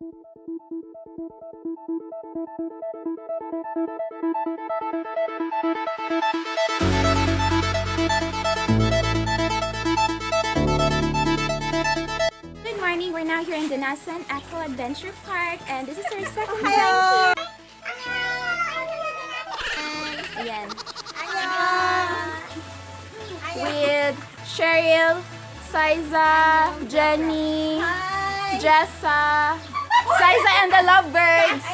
Good morning, we're now here in Danasan Aqua Adventure Park and this is our second time here. Ayan. With Cheryl, Saiza, Jenny, Jessa, Saiza and the Lovebirds.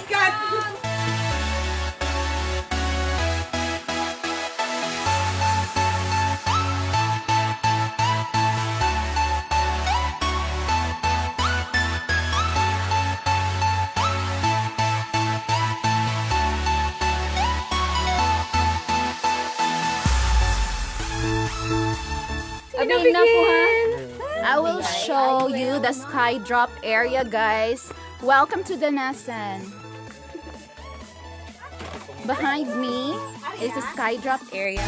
Abing na po ha. I will show you the sky drop area, guys. Welcome to Danasan. Behind me is the sky drop area.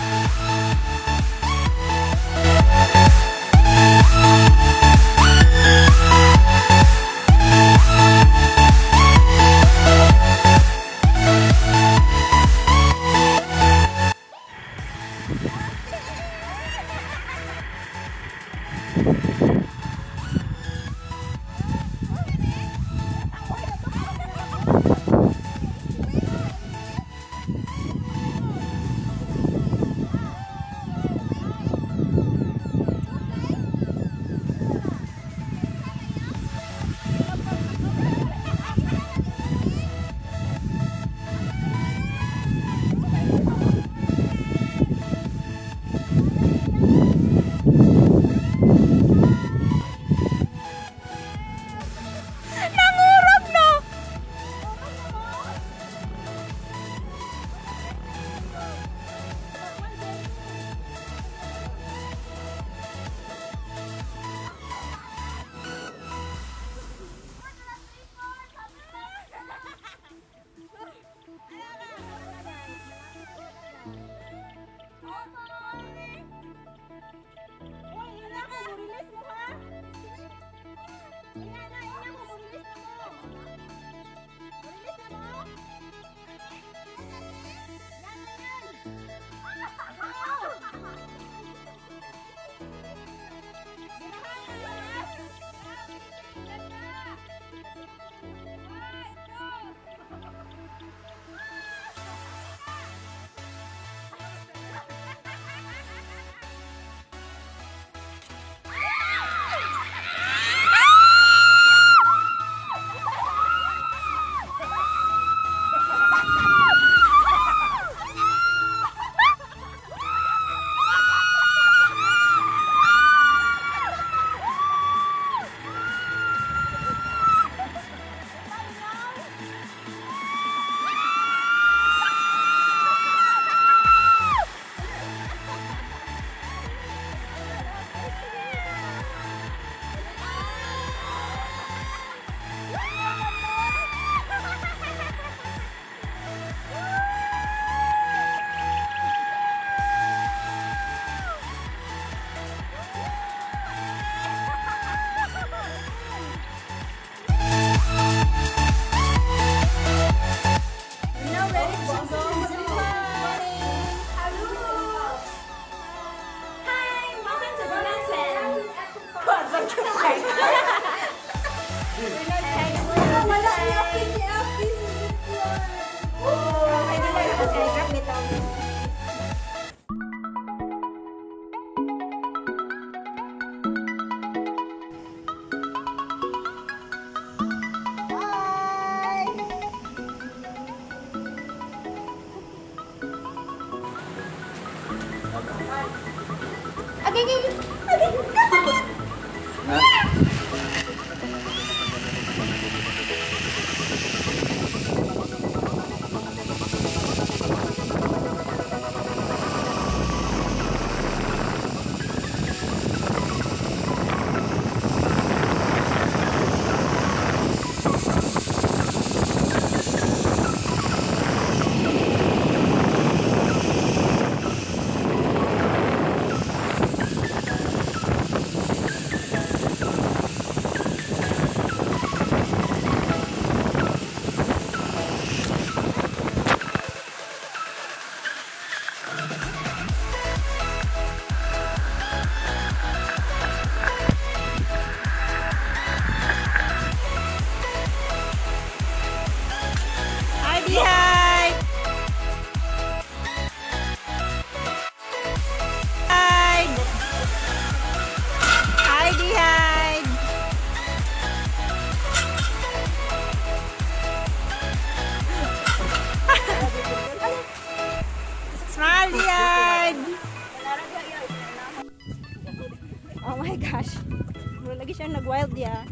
siya nag-wild ya.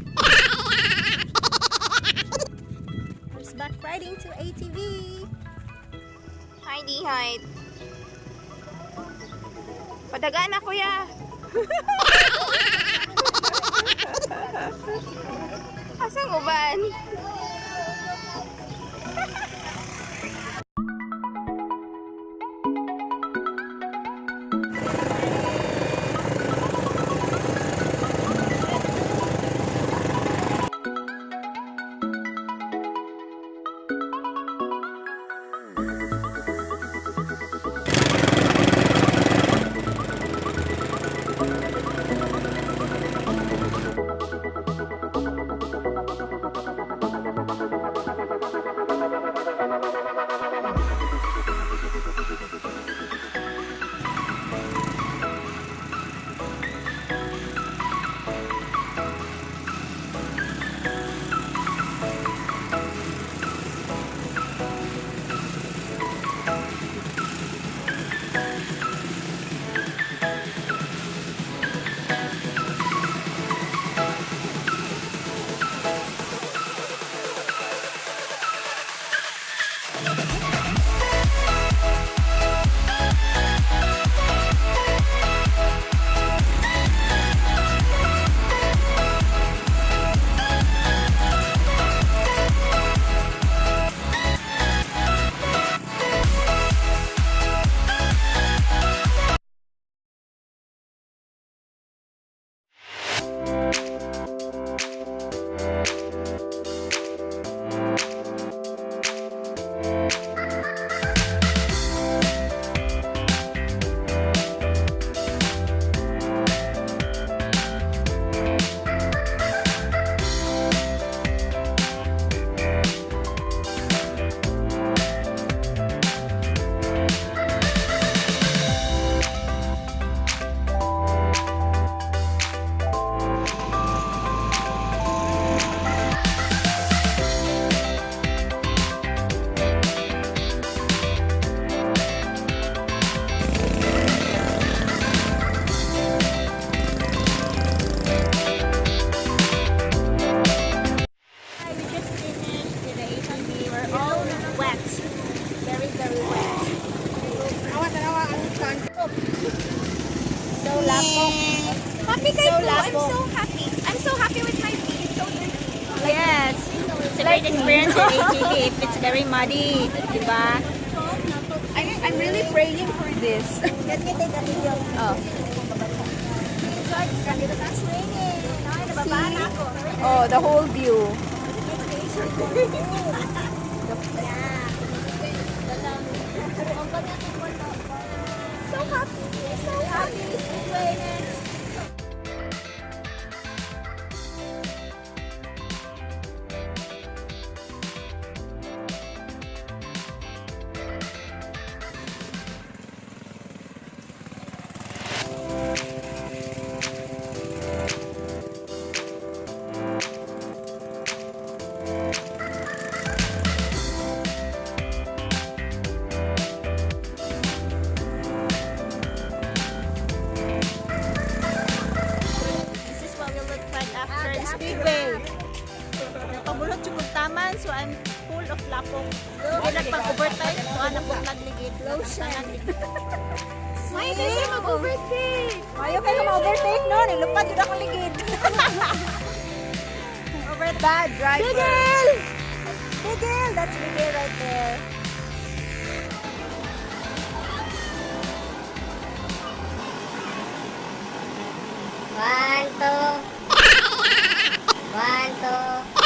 Horseback riding to ATV. Hi, Di-Hide. Padagaan na, kuya. Asang uban? We just finished with the ATV. We're all wet. Very, very wet. So lapok. Happy kay So po. I'm lapok. so happy. I'm so happy with my feet. It's so dirty. Yes. It's a great experience in ATV if it's very muddy. Diba? I'm really praying for this. Let me take a video. Oh. Oh, the whole view. So happy. So happy. This is what we look like after the speedway. Napabulot yung taman, so I'm full of lapok. Hindi nagpag-overtime, so hanap ko nagligid. Lotion. Why does it mag-overtake? Ayaw kayo ma-overtake no, nilupad yun akong ligid. Bad driver. Bigel! Bigel! That's Bigel right there. One, two. One, two.